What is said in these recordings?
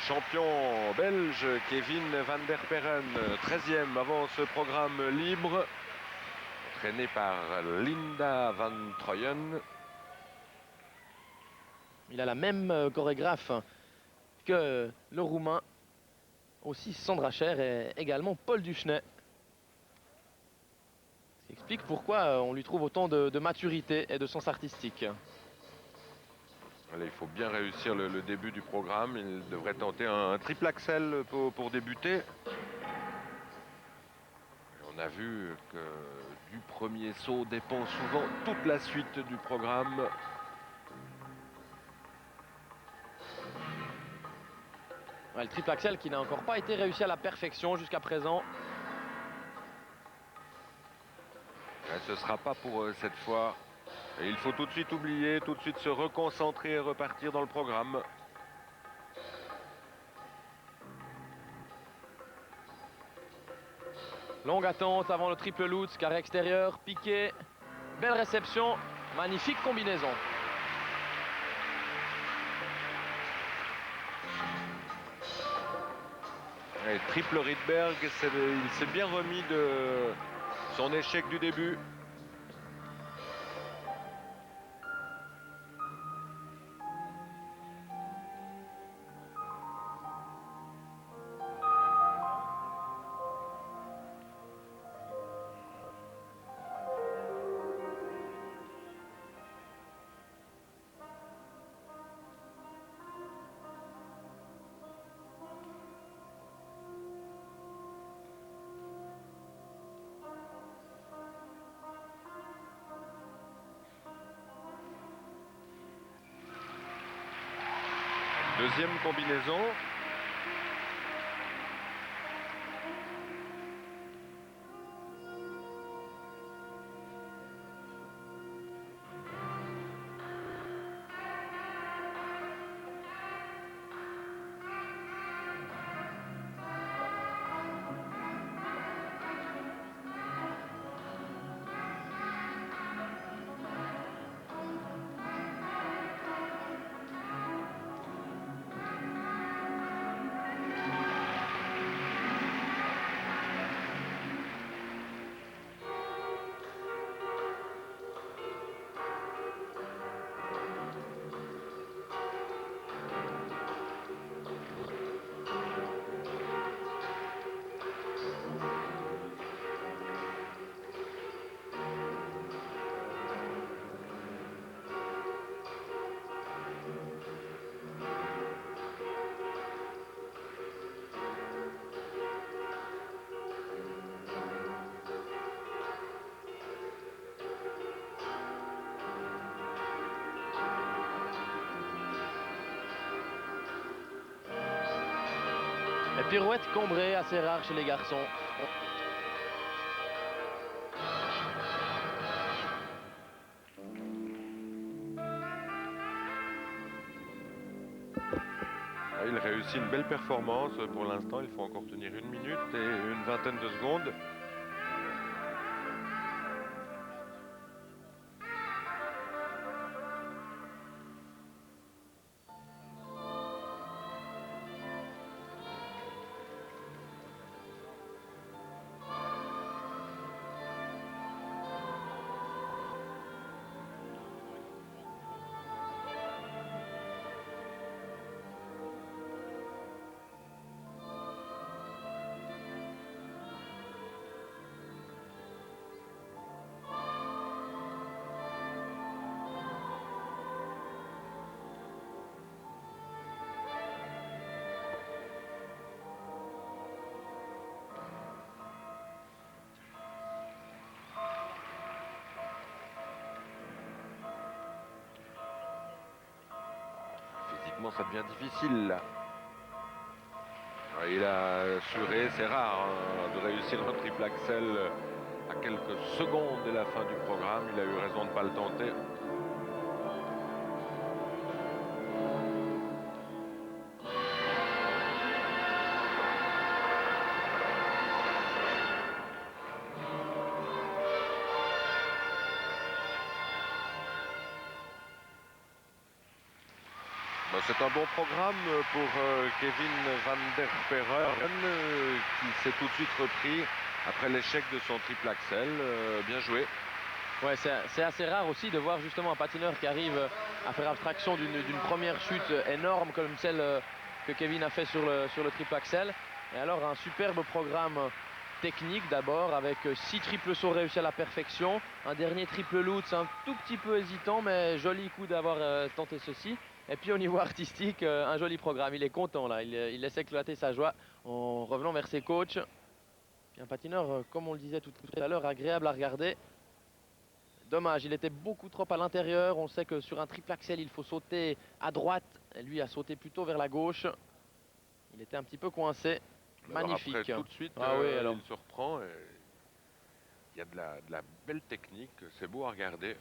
champion belge Kevin van der Perren, 13e avant ce programme libre, entraîné par Linda van Troyen. Il a la même chorégraphe que le Roumain, aussi Sandra Scher et également Paul Duchenet. Ce qui explique pourquoi on lui trouve autant de maturité et de sens artistique. Allez, il faut bien réussir le début du programme. Il devrait tenter un triple axel pour débuter. On a vu que du premier saut dépend souvent toute la suite du programme. Ouais, le triple axel qui n'a encore pas été réussi à la perfection jusqu'à présent. Ouais, ce ne sera pas pour cette fois. Et il faut tout de suite oublier, tout de suite se reconcentrer et repartir dans le programme. Longue attente avant le triple Lutz, carré extérieur, piqué. Belle réception, magnifique combinaison. Et triple Rydberg, il s'est bien remis de son échec du début. Deuxième combinaison. Et pirouette cambrée, assez rare chez les garçons. Il réussit une belle performance. Pour l'instant, il faut encore tenir 1 minute et une vingtaine de secondes. Physiquement, ça devient difficile là. Il a assuré, c'est rare de réussir un triple axel à quelques secondes de la fin du programme. Il a eu raison de ne pas le tenter. C'est un bon programme pour Kevin van der Perren qui s'est tout de suite repris après l'échec de son triple axel. Bien joué. Ouais, c'est assez rare aussi de voir justement un patineur qui arrive à faire abstraction d'une première chute énorme comme celle que Kevin a fait sur le triple axel. Et alors un superbe programme technique d'abord avec 6 triples sauts réussis à la perfection. Un dernier triple lutz un tout petit peu hésitant, mais joli coup d'avoir tenté ceci. Et puis au niveau artistique, un joli programme. Il est content là, il laisse éclater sa joie en revenant vers ses coachs. Et un patineur, comme on le disait tout à l'heure, agréable à regarder. Dommage, il était beaucoup trop à l'intérieur. On sait que sur un triple axel, il faut sauter à droite. Et lui a sauté plutôt vers la gauche. Il était un petit peu coincé. Magnifique. Alors après, tout de suite, Ah oui, alors. il se reprend. Et il y a de la belle technique. C'est beau à regarder.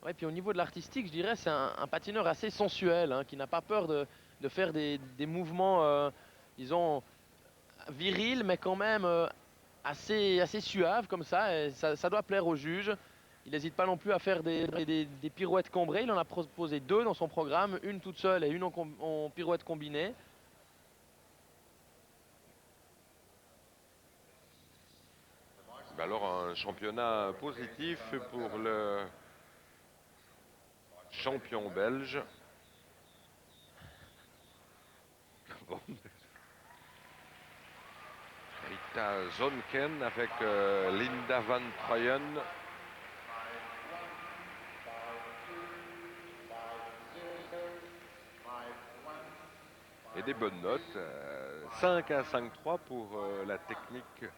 Ouais, puis au niveau de l'artistique, je dirais, c'est un patineur assez sensuel, hein, qui n'a pas peur de faire des mouvements, disons, virils, mais quand même assez suaves comme ça. Et ça doit plaire aux juges. Il n'hésite pas non plus à faire des pirouettes cambrées. Il en a proposé 2 dans son programme, une toute seule et une en pirouette combinée. Alors un championnat positif pour le champion belge. Bon. Rita Zonken avec Linda van Troyen. Et des bonnes notes. 5 à 5-3 pour la technique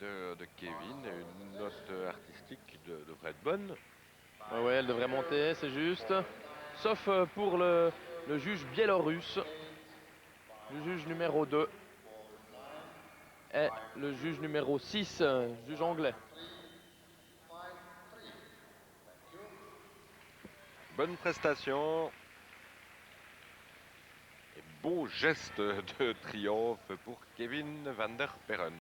de Kevin. Une note artistique qui devrait être bonne. Ouais, elle devrait monter, c'est juste. Sauf pour le juge biélorusse. Le juge numéro 2. Et le juge numéro 6, juge anglais. Bonne prestation. Et beau geste de triomphe pour Kevin van der Perren.